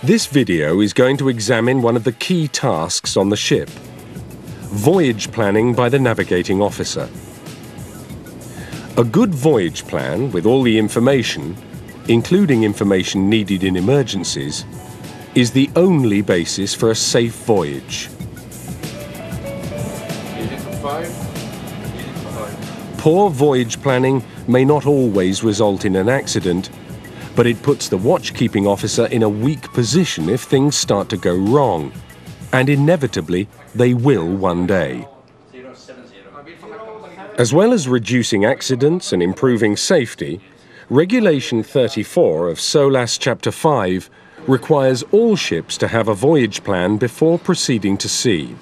This video is going to examine one of the key tasks on the ship: voyage planning by the navigating officer. A good voyage plan with all the information, including information needed in emergencies, is the only basis for a safe voyage. Poor voyage planning may not always result in an accident, but it puts the watch-keeping officer in a weak position if things start to go wrong, and inevitably they will one day. As well as reducing accidents and improving safety, Regulation 34 of SOLAS Chapter 5 requires all ships to have a voyage plan before proceeding to sea.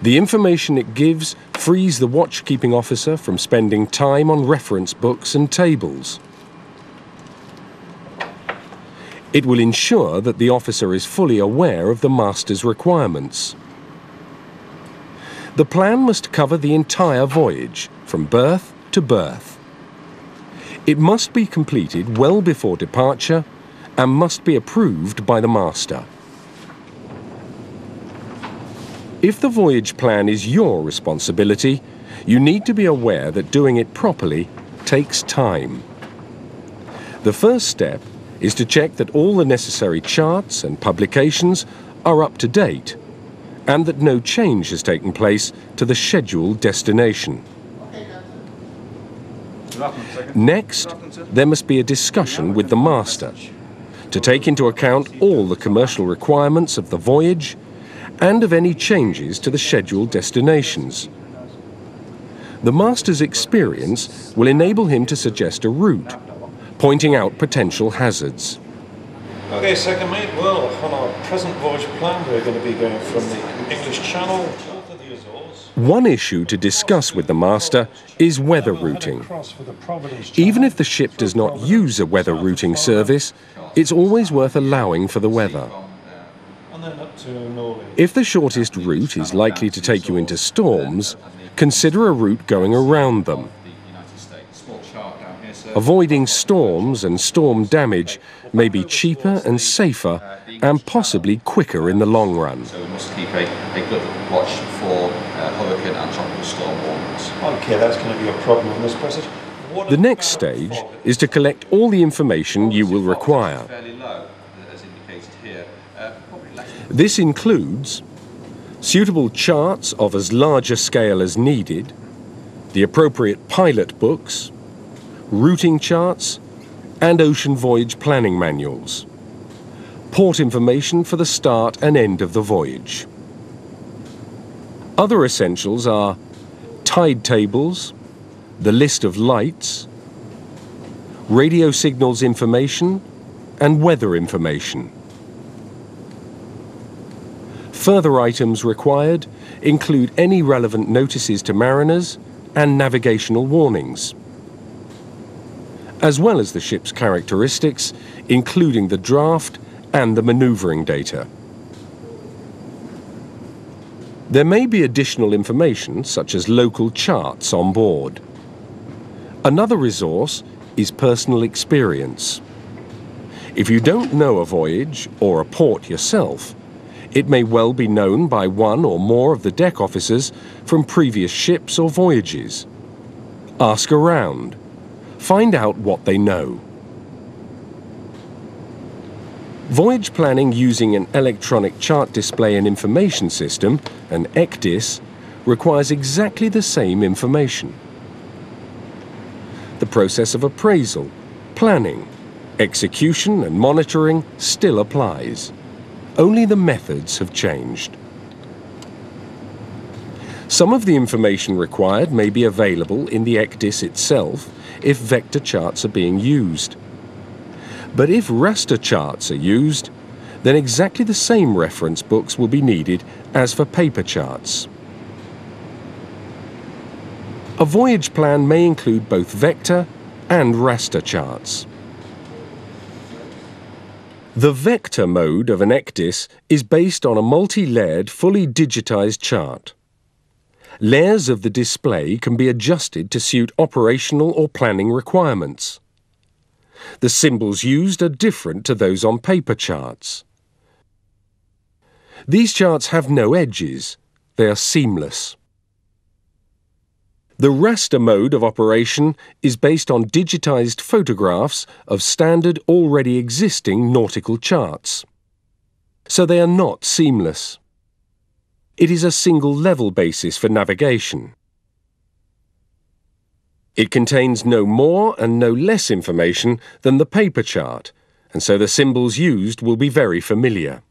The information it gives frees the watch-keeping officer from spending time on reference books and tables. It will ensure that the officer is fully aware of the master's requirements. The plan must cover the entire voyage, from berth to berth. It must be completed well before departure and must be approved by the master. If the voyage plan is your responsibility, you need to be aware that doing it properly takes time. The first step is to check that all the necessary charts and publications are up to date and that no change has taken place to the scheduled destination. Next, there must be a discussion with the master to take into account all the commercial requirements of the voyage and of any changes to the scheduled destinations. The master's experience will enable him to suggest a route, pointing out potential hazards. Okay, second mate, well, on our present voyage plan we're going to be going from the English Channel to the Azores. One issue to discuss with the master is weather routing. Even if the ship does not use a weather routing service, it's always worth allowing for the weather. If the shortest route is likely to take you into storms, consider a route going around them. Avoiding storms and storm damage may be cheaper and safer and possibly quicker in the long run. So we must keep a good watch for hurricane and tropical storm warnings. Okay, that's going to be a problem in this passage. The next stage is to collect all the information you will require. This includes suitable charts of as large a scale as needed, the appropriate pilot books, routing charts, and ocean voyage planning manuals. Port information for the start and end of the voyage. Other essentials are tide tables, the list of lights, radio signals information, and weather information. Further items required include any relevant notices to mariners and navigational warnings, as well as the ship's characteristics, including the draft and the maneuvering data. There may be additional information, such as local charts on board. Another resource is personal experience. If you don't know a voyage or a port yourself, it may well be known by one or more of the deck officers from previous ships or voyages. Ask around. Find out what they know. Voyage planning using an electronic chart display and information system, an ECDIS, requires exactly the same information. The process of appraisal, planning, execution and monitoring still applies. Only the methods have changed. Some of the information required may be available in the ECDIS itself if vector charts are being used. But if raster charts are used, then exactly the same reference books will be needed as for paper charts. A voyage plan may include both vector and raster charts. The vector mode of an ECDIS is based on a multi-layered, fully digitized chart. Layers of the display can be adjusted to suit operational or planning requirements. The symbols used are different to those on paper charts. These charts have no edges. They are seamless. The raster mode of operation is based on digitized photographs of standard already existing nautical charts. So they are not seamless. It is a single level basis for navigation. It contains no more and no less information than the paper chart, and so the symbols used will be very familiar.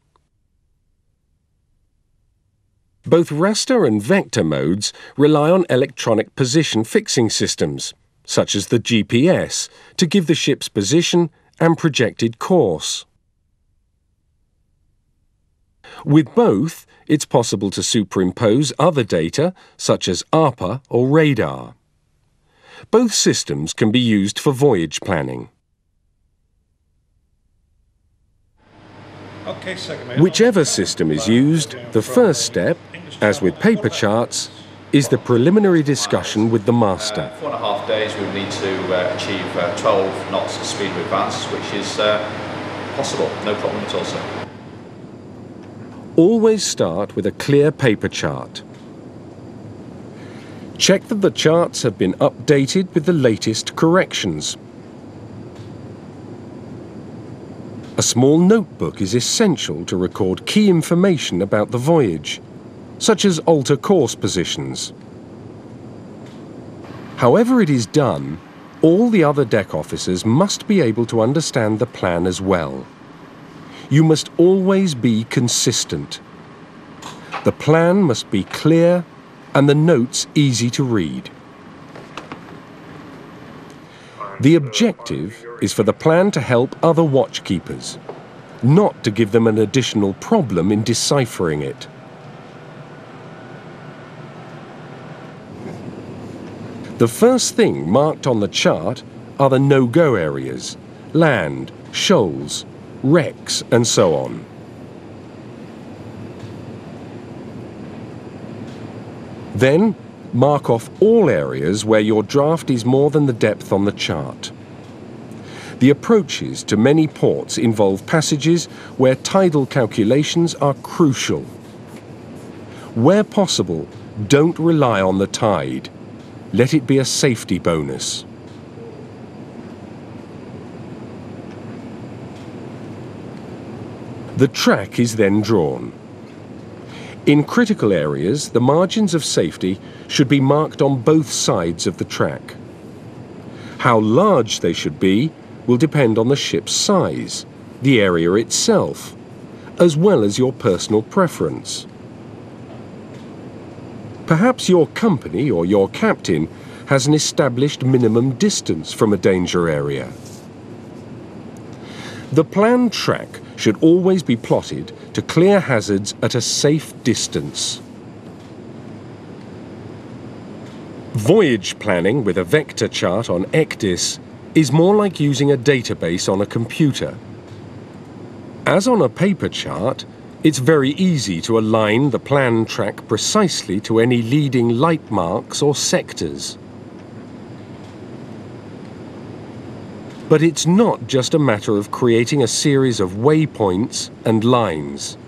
Both raster and vector modes rely on electronic position fixing systems, such as the GPS, to give the ship's position and projected course. With both, it's possible to superimpose other data, such as ARPA or radar. Both systems can be used for voyage planning. Whichever system is used, the first step, as with paper charts, is the preliminary discussion with the master. 4.5 days we would need to achieve 12 knots of speed of advance, which is possible, no problem at all, sir. Always start with a clear paper chart. Check that the charts have been updated with the latest corrections. A small notebook is essential to record key information about the voyage, such as alter course positions. However it is done, all the other deck officers must be able to understand the plan as well. You must always be consistent. The plan must be clear and the notes easy to read. The objective is for the plan to help other watchkeepers, not to give them an additional problem in deciphering it. The first thing marked on the chart are the no-go areas, land, shoals, wrecks, and so on. Then, mark off all areas where your draft is more than the depth on the chart. The approaches to many ports involve passages where tidal calculations are crucial. Where possible, don't rely on the tide. Let it be a safety bonus. The track is then drawn. In critical areas, the margins of safety should be marked on both sides of the track. How large they should be will depend on the ship's size, the area itself, as well as your personal preference. Perhaps your company or your captain has an established minimum distance from a danger area. The planned track should always be plotted to clear hazards at a safe distance. Voyage planning with a vector chart on ECDIS is more like using a database on a computer. As on a paper chart, it's very easy to align the planned track precisely to any leading light marks or sectors. But it's not just a matter of creating a series of waypoints and lines.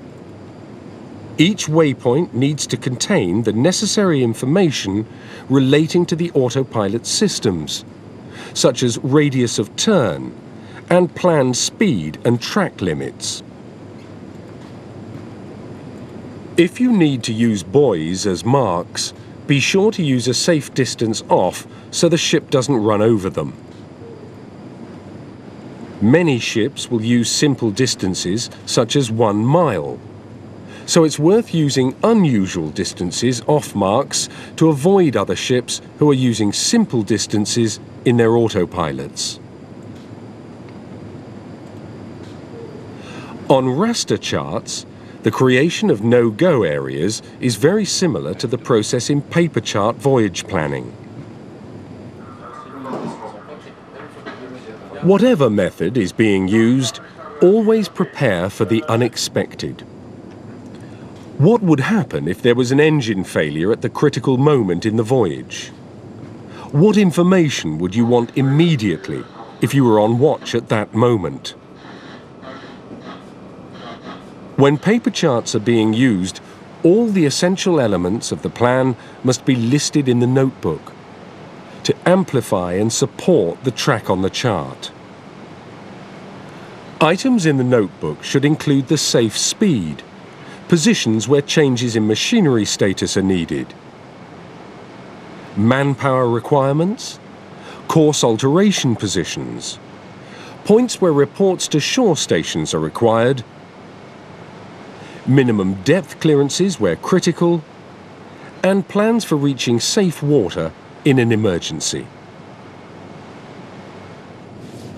Each waypoint needs to contain the necessary information relating to the autopilot systems, such as radius of turn and planned speed and track limits. If you need to use buoys as marks, be sure to use a safe distance off so the ship doesn't run over them. Many ships will use simple distances such as 1 mile. So it's worth using unusual distances off marks to avoid other ships who are using simple distances in their autopilots. On raster charts, the creation of no-go areas is very similar to the process in paper chart voyage planning. Whatever method is being used, always prepare for the unexpected. What would happen if there was an engine failure at the critical moment in the voyage? What information would you want immediately if you were on watch at that moment. When paper charts are being used, all the essential elements of the plan must be listed in the notebook to amplify and support the track on the chart. Items in the notebook should include the safe speed, positions where changes in machinery status are needed, manpower requirements, course alteration positions, points where reports to shore stations are required, minimum depth clearances where critical, and plans for reaching safe water in an emergency.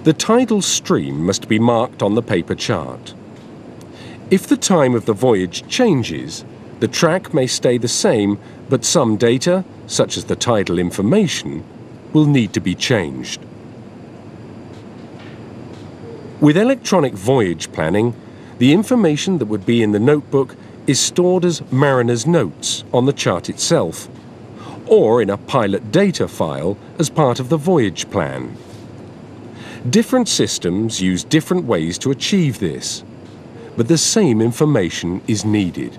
The tidal stream must be marked on the paper chart. If the time of the voyage changes, the track may stay the same, but some data, such as the tidal information, will need to be changed. With electronic voyage planning, the information that would be in the notebook is stored as mariner's notes on the chart itself, or in a pilot data file as part of the voyage plan. Different systems use different ways to achieve this, but the same information is needed.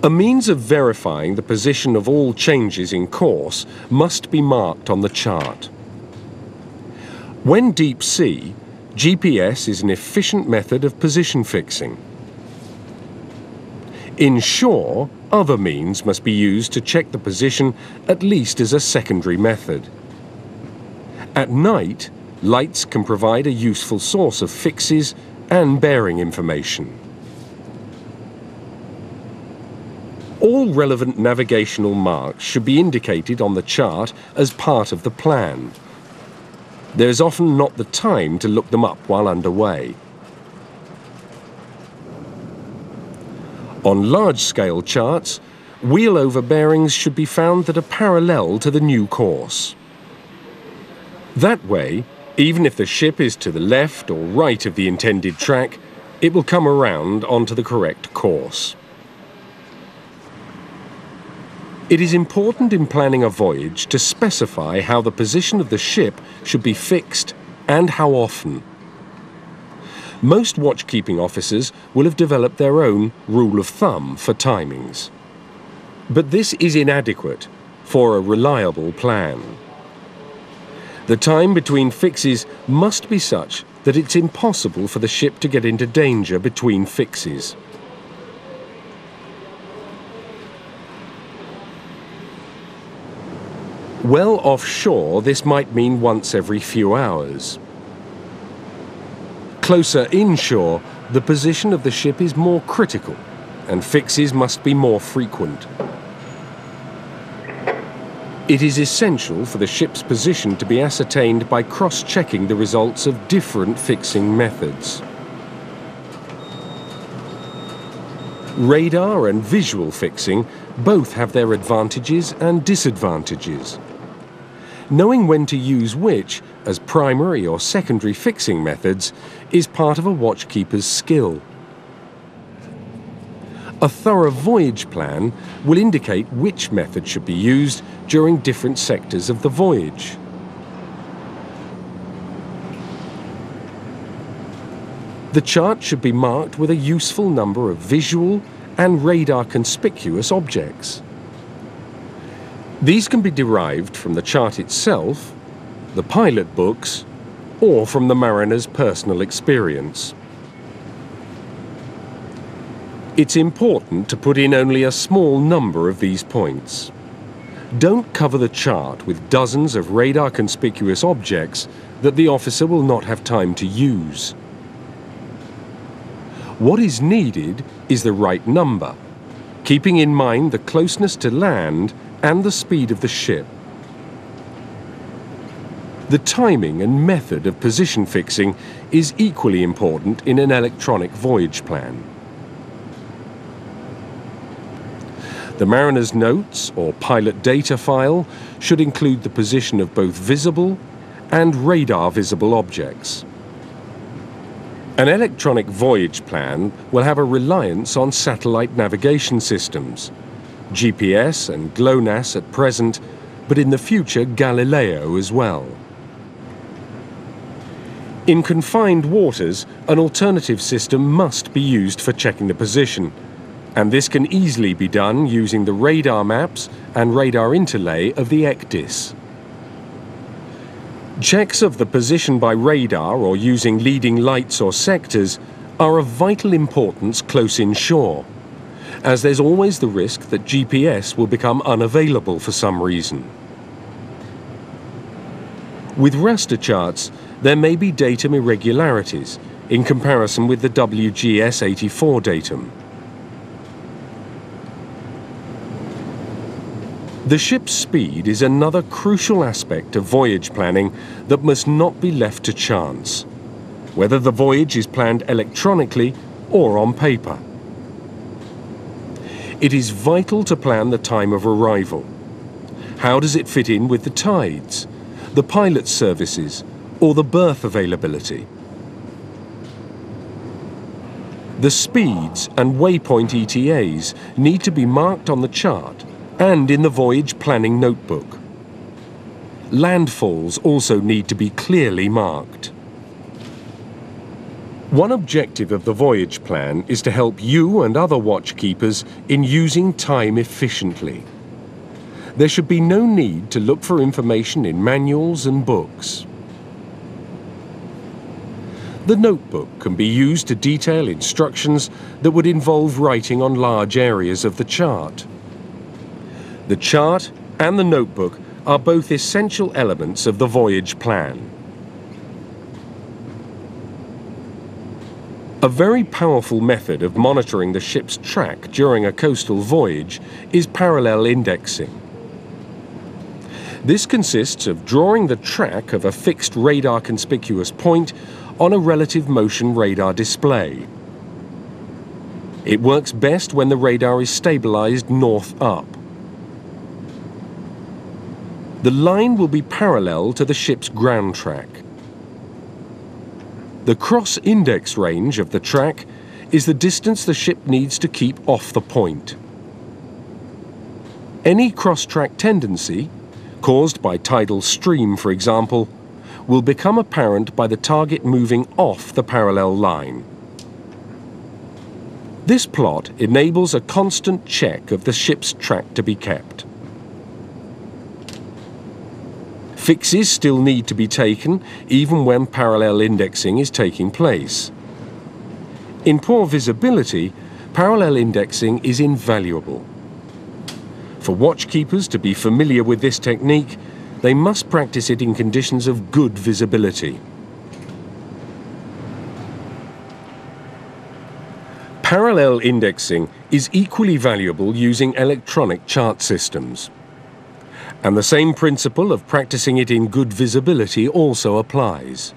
A means of verifying the position of all changes in course must be marked on the chart. When deep sea, GPS is an efficient method of position fixing. Inshore, other means must be used to check the position, at least as a secondary method. At night, lights can provide a useful source of fixes and bearing information. All relevant navigational marks should be indicated on the chart as part of the plan. There is often not the time to look them up while underway. On large-scale charts, wheel-over bearings should be found that are parallel to the new course. That way, even if the ship is to the left or right of the intended track, it will come around onto the correct course. It is important in planning a voyage to specify how the position of the ship should be fixed and how often. Most watchkeeping officers will have developed their own rule of thumb for timings. But this is inadequate for a reliable plan. The time between fixes must be such that it's impossible for the ship to get into danger between fixes. Well offshore, this might mean once every few hours. Closer inshore, the position of the ship is more critical, and fixes must be more frequent. It is essential for the ship's position to be ascertained by cross-checking the results of different fixing methods. Radar and visual fixing both have their advantages and disadvantages. Knowing when to use which as primary or secondary fixing methods is part of a watchkeeper's skill. A thorough voyage plan will indicate which method should be used during different sectors of the voyage. The chart should be marked with a useful number of visual and radar conspicuous objects. These can be derived from the chart itself, the pilot books, or from the mariner's personal experience. It's important to put in only a small number of these points. Don't cover the chart with dozens of radar conspicuous objects that the officer will not have time to use. What is needed is the right number, keeping in mind the closeness to land and the speed of the ship. The timing and method of position fixing is equally important in an electronic voyage plan. The mariner's notes or pilot data file should include the position of both visible and radar visible objects. An electronic voyage plan will have a reliance on satellite navigation systems. GPS and GLONASS at present but in the future Galileo as well. In confined waters, an alternative system must be used for checking the position, and this can easily be done using the radar maps and radar interlay of the ECDIS. Checks of the position by radar or using leading lights or sectors are of vital importance close inshore, as there's always the risk that GPS will become unavailable for some reason. With raster charts, there may be datum irregularities in comparison with the WGS84 datum. The ship's speed is another crucial aspect of voyage planning that must not be left to chance, whether the voyage is planned electronically or on paper. It is vital to plan the time of arrival. How does it fit in with the tides, the pilot services, or the berth availability? The speeds and waypoint ETAs need to be marked on the chart and in the voyage planning notebook. Landfalls also need to be clearly marked. One objective of the voyage plan is to help you and other watchkeepers in using time efficiently. There should be no need to look for information in manuals and books. The notebook can be used to detail instructions that would involve writing on large areas of the chart. The chart and the notebook are both essential elements of the voyage plan. A very powerful method of monitoring the ship's track during a coastal voyage is parallel indexing. This consists of drawing the track of a fixed radar conspicuous point on a relative motion radar display. It works best when the radar is stabilized north up. The line will be parallel to the ship's ground track. The cross-index range of the track is the distance the ship needs to keep off the point. Any cross-track tendency, caused by tidal stream for example, will become apparent by the target moving off the parallel line. This plot enables a constant check of the ship's track to be kept. Fixes still need to be taken even when parallel indexing is taking place. In poor visibility, parallel indexing is invaluable. For watchkeepers to be familiar with this technique, they must practice it in conditions of good visibility. Parallel indexing is equally valuable using electronic chart systems. And the same principle of practicing it in good visibility also applies.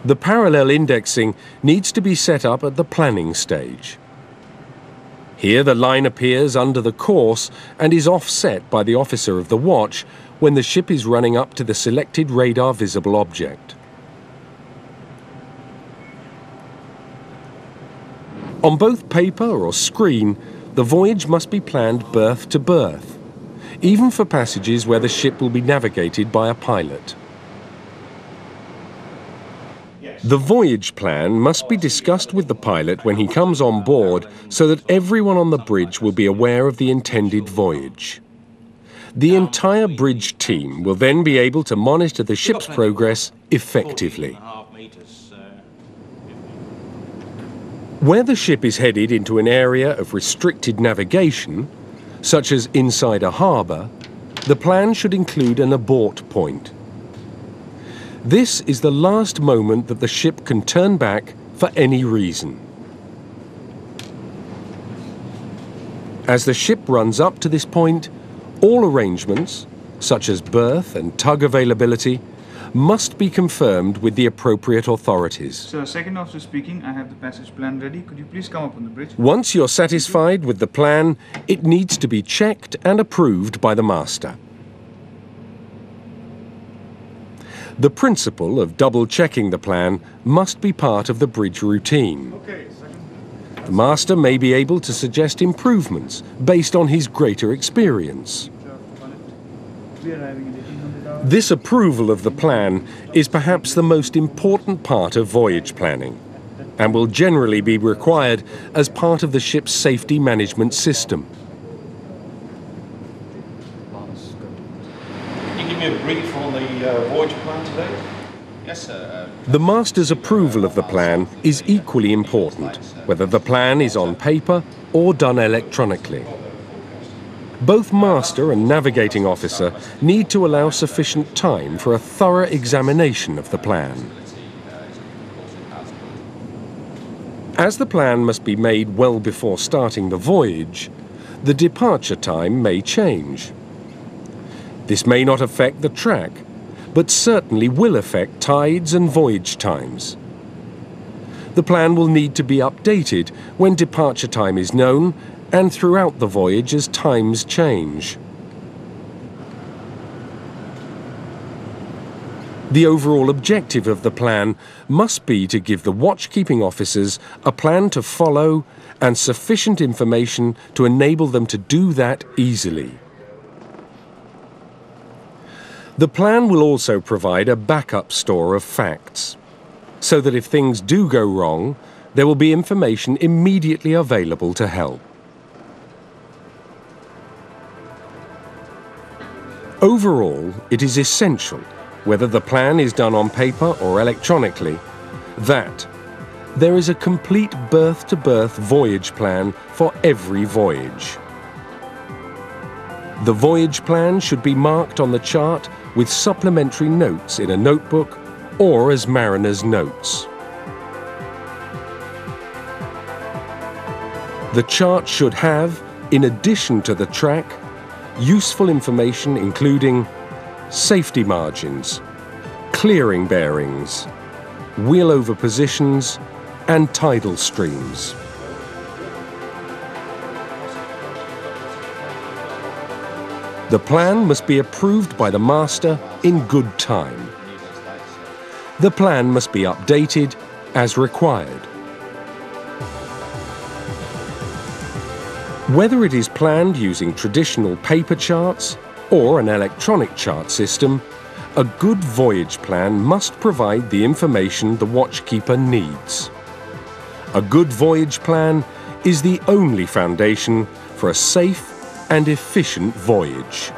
The parallel indexing needs to be set up at the planning stage. Here the line appears under the course and is offset by the officer of the watch when the ship is running up to the selected radar visible object. On both paper or screen, the voyage must be planned berth to berth, even for passages where the ship will be navigated by a pilot. The voyage plan must be discussed with the pilot when he comes on board so that everyone on the bridge will be aware of the intended voyage. The entire bridge team will then be able to monitor the ship's progress effectively. Where the ship is headed into an area of restricted navigation, such as inside a harbour, the plan should include an abort point. This is the last moment that the ship can turn back for any reason. As the ship runs up to this point, all arrangements, such as berth and tug availability, must be confirmed with the appropriate authorities. Sir, second officer speaking, I have the passage plan ready. Could you please come up on the bridge? Once you're satisfied with the plan, it needs to be checked and approved by the master. The principle of double-checking the plan must be part of the bridge routine. Okay, second. The master may be able to suggest improvements based on his greater experience. This approval of the plan is perhaps the most important part of voyage planning and will generally be required as part of the ship's safety management system. Can you give me a brief on the voyage plan today? Yes, sir. The master's approval of the plan is equally important, whether the plan is on paper or done electronically. Both master and navigating officer need to allow sufficient time for a thorough examination of the plan. As the plan must be made well before starting the voyage, the departure time may change. This may not affect the track, but certainly will affect tides and voyage times. The plan will need to be updated when departure time is known and throughout the voyage as times change. The overall objective of the plan must be to give the watchkeeping officers a plan to follow and sufficient information to enable them to do that easily. The plan will also provide a backup store of facts, so that if things do go wrong, there will be information immediately available to help. Overall, it is essential, whether the plan is done on paper or electronically, that there is a complete berth-to-berth voyage plan for every voyage. The voyage plan should be marked on the chart with supplementary notes in a notebook or as mariner's notes. The chart should have, in addition to the track, useful information including safety margins, clearing bearings, wheel over positions, and tidal streams. The plan must be approved by the master in good time. The plan must be updated as required. Whether it is planned using traditional paper charts or an electronic chart system, a good voyage plan must provide the information the watchkeeper needs. A good voyage plan is the only foundation for a safe and efficient voyage.